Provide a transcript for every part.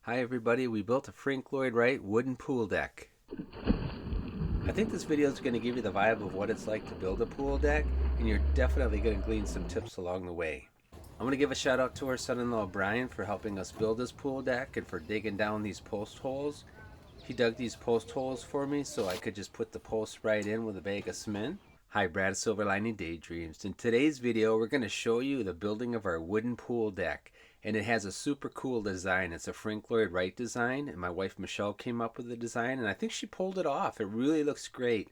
Hi everybody, we built a Lloyd Wright wooden pool deck. I think this video is going to give you the vibe of what it's like to build a pool deck, and you're definitely going to glean some tips along the way. I'm going to give a shout out to our son-in-law Brian for helping us build this pool deck and for digging down these post holes. He dug these post holes for me so I could just put the posts right in with a bag of cement. Hi, Brad, Silver Lining Daydreams. In today's video, we're going to show you the building of our wooden pool deck. And it has a super cool design. It's a Lloyd Wright design, and my wife Michelle came up with the design, and I think she pulled it off. It really looks great.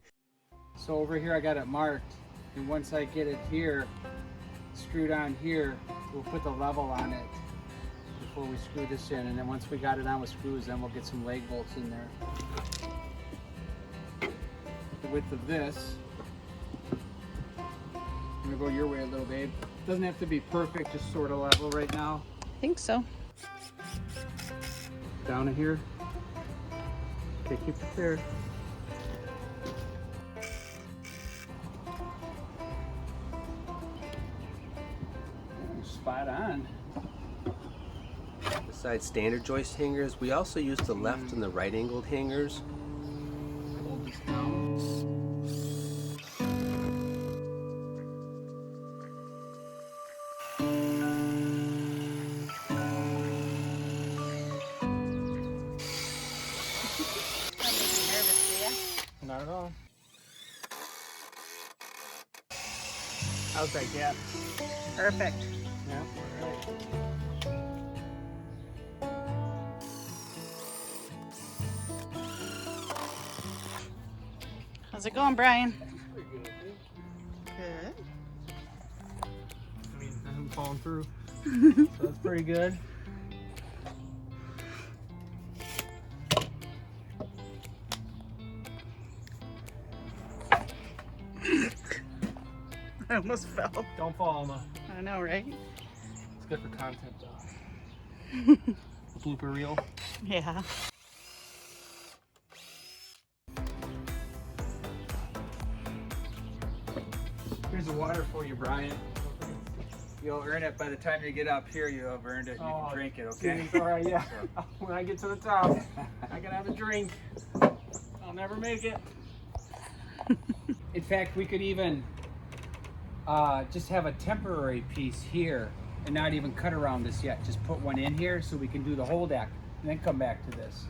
So over here I got it marked, and once I get it here, screwed on here, we'll put the level on it before we screw this in, and then once we got it on with screws, then we'll get some leg bolts in there. The width of this, I'm gonna go your way a little, babe. Doesn't have to be perfect, just sort of level right now. I think so. Down to here. Okay, keep it there. Spot on. Besides standard joist hangers, we also use the left and the right angled hangers. Hold this down. Not at all. How's that gap? Perfect. Yeah, alright. How's it going, Brian? Pretty good, I think. Good. I mean, nothing falling through. So that's pretty good. I almost fell. Don't fall, Alma. I know, right? It's good for content, though. Blooper reel. Yeah. Here's the water for you, Brian. You'll earn it by the time you get up here. You'll have earned it. You can drink it, okay? All right, yeah. When I get to the top, I can have a drink. I'll never make it. In fact, we could even just have a temporary piece here and not even cut around this yet. Just put one in here so we can do the whole deck and then come back to this.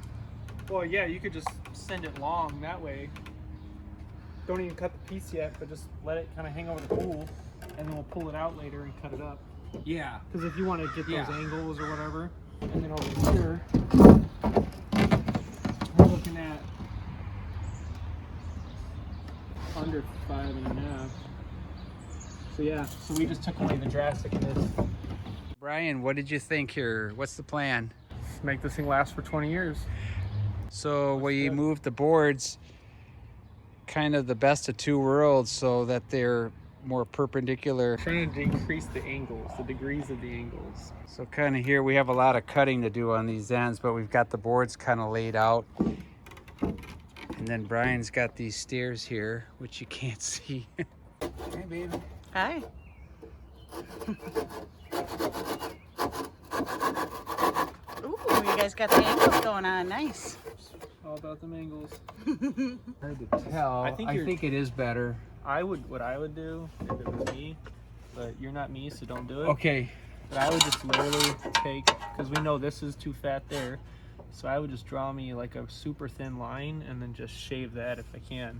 Well, yeah, you could just send it long that way. Don't even cut the piece yet, but just let it kind of hang over the pool, and then we'll pull it out later and cut it up. Yeah. Because if you want to get those Yeah. angles or whatever, and then over here, we're looking at under 5.5. So yeah, so we just took away the drasticness. Brian, what did you think here? What's the plan? Make this thing last for 20 years. So we good. moved the boards kind of the best of two worlds so that they're more perpendicular. Trying to decrease the angles, the degrees of the angles. So kind of here we have a lot of cutting to do on these ends, but we've got the boards kind of laid out. And then Brian's got these stairs here, which you can't see. Hey, baby. Hi. Ooh, you guys got the angles going on. Nice. All about them angles. Hard to tell. I I think think it is better. What I would do if it was me, but you're not me, so don't do it. Okay. But I would just literally take, because we know this is too fat there, so I would just draw me like a super thin line and then just shave that if I can.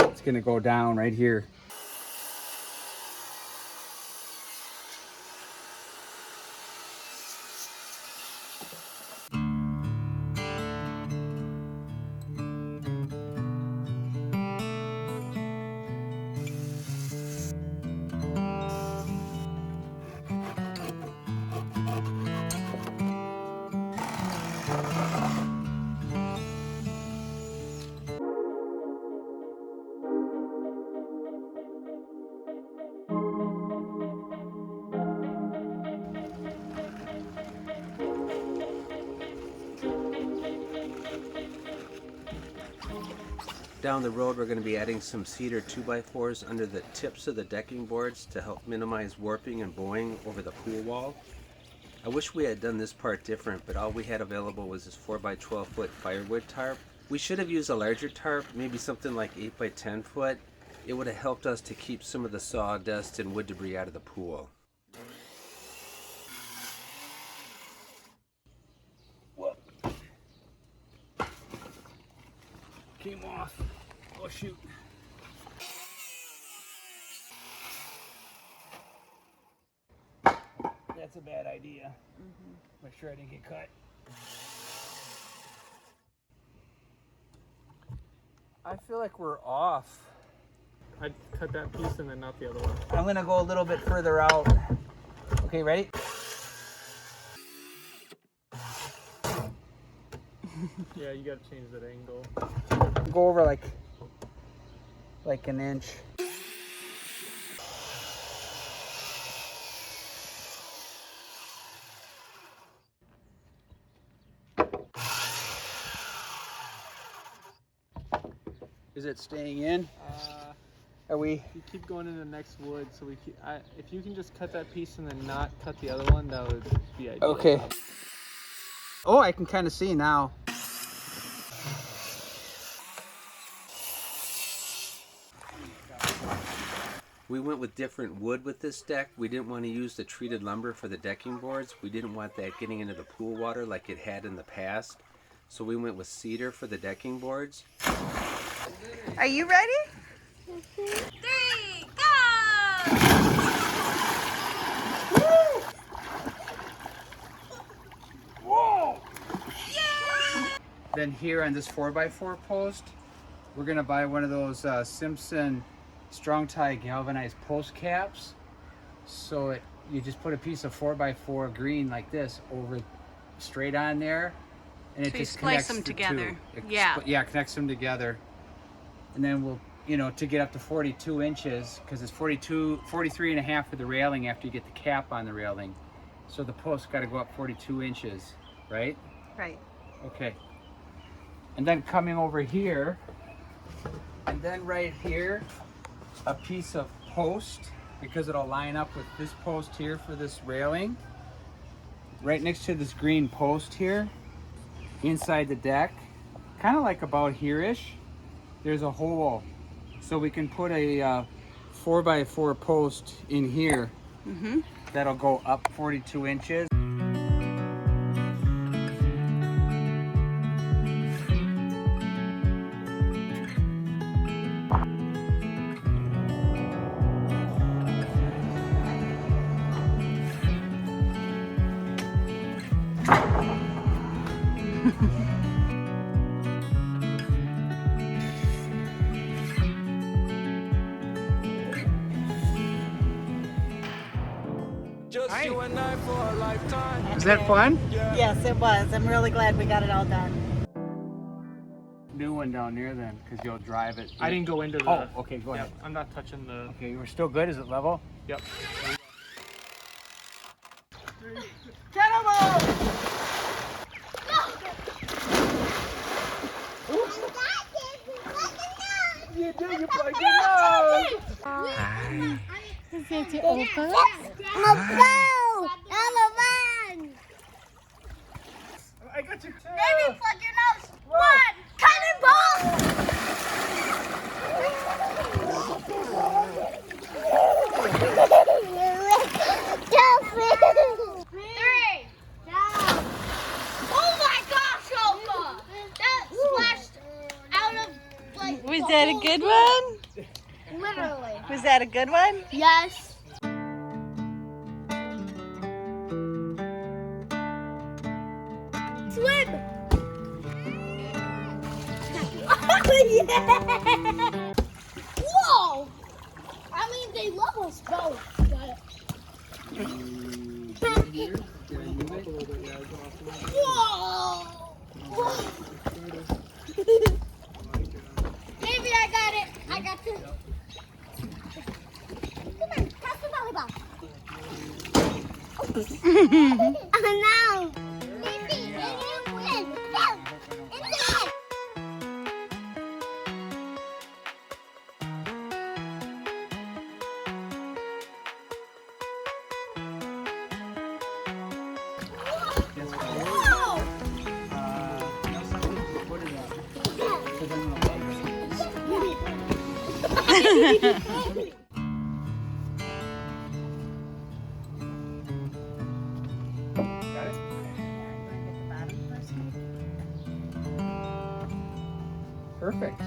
It's gonna go down right here. Down the road, we're going to be adding some cedar 2x4s under the tips of the decking boards to help minimize warping and bowing over the pool wall. I wish we had done this part different, but all we had available was this 4x12 foot firewood tarp. We should have used a larger tarp, maybe something like 8x10 foot. It would have helped us to keep some of the sawdust and wood debris out of the pool. Whoop. Came off. Oh shoot. That's a bad idea. Make sure I didn't get cut. I feel like we're off. I'd cut that piece and then not the other one. I'm gonna go a little bit further out. Okay, ready? Yeah, you gotta change that angle. Go over like an inch. Is it staying in? Are we? You keep going in the next wood, so we keep, if you can just cut that piece and then not cut the other one, that would be ideal. Okay. Oh, I can kind of see now. We went with different wood with this deck. We didn't want to use the treated lumber for the decking boards. We didn't want that getting into the pool water like it had in the past. So we went with cedar for the decking boards. Are you ready? 3, go! Whoa! Yeah! Then here on this 4x4 post, we're gonna buy one of those Simpson strong tie galvanized post caps. So you just put a piece of 4x4 green like this over straight on there, and it So just you connects splice them the together. two. Yeah. Yeah, connects them together. And then we'll, you know, to get up to 42 inches, because it's 43 and a half for the railing after you get the cap on the railing. So the post got to go up 42 inches, right? Right. Okay. And then coming over here, and then right here, a piece of post, because it'll line up with this post here for this railing. Right next to this green post here, inside the deck, kind of like about here-ish, there's a hole. So we can put a 4x4 post in here. That'll go up 42 inches. Just you and I for a lifetime. Is that fun? Yes, it was. I'm really glad we got it all done. New one down there then, because you'll drive it. I didn't go into the... Oh, okay, go Yeah, ahead. I'm not touching the... Okay, you were still good? Is it level? Yep. You do, you plug your nose! Is it to open? I got your tail! Baby, plug your nose. 1, cannonball! Three. Oh my gosh, Opa! That splashed out of, like, Was that a good one? literally. Was that a good one? Yes. Swim! Yeah! Whoa! I mean, they love us both, but... Whoa! Maybe I got it. I got two. Come on, pass the volleyball. Oh no! Baby, you win. No, it's it. Got it? Perfect.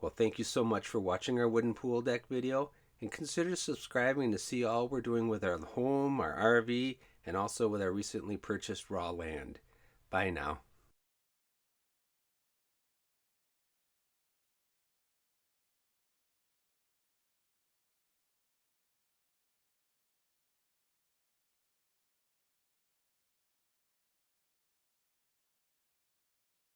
Well, thank you so much for watching our wooden pool deck video, and consider subscribing to see all we're doing with our home, our RV, and also with our recently purchased raw land. Bye now.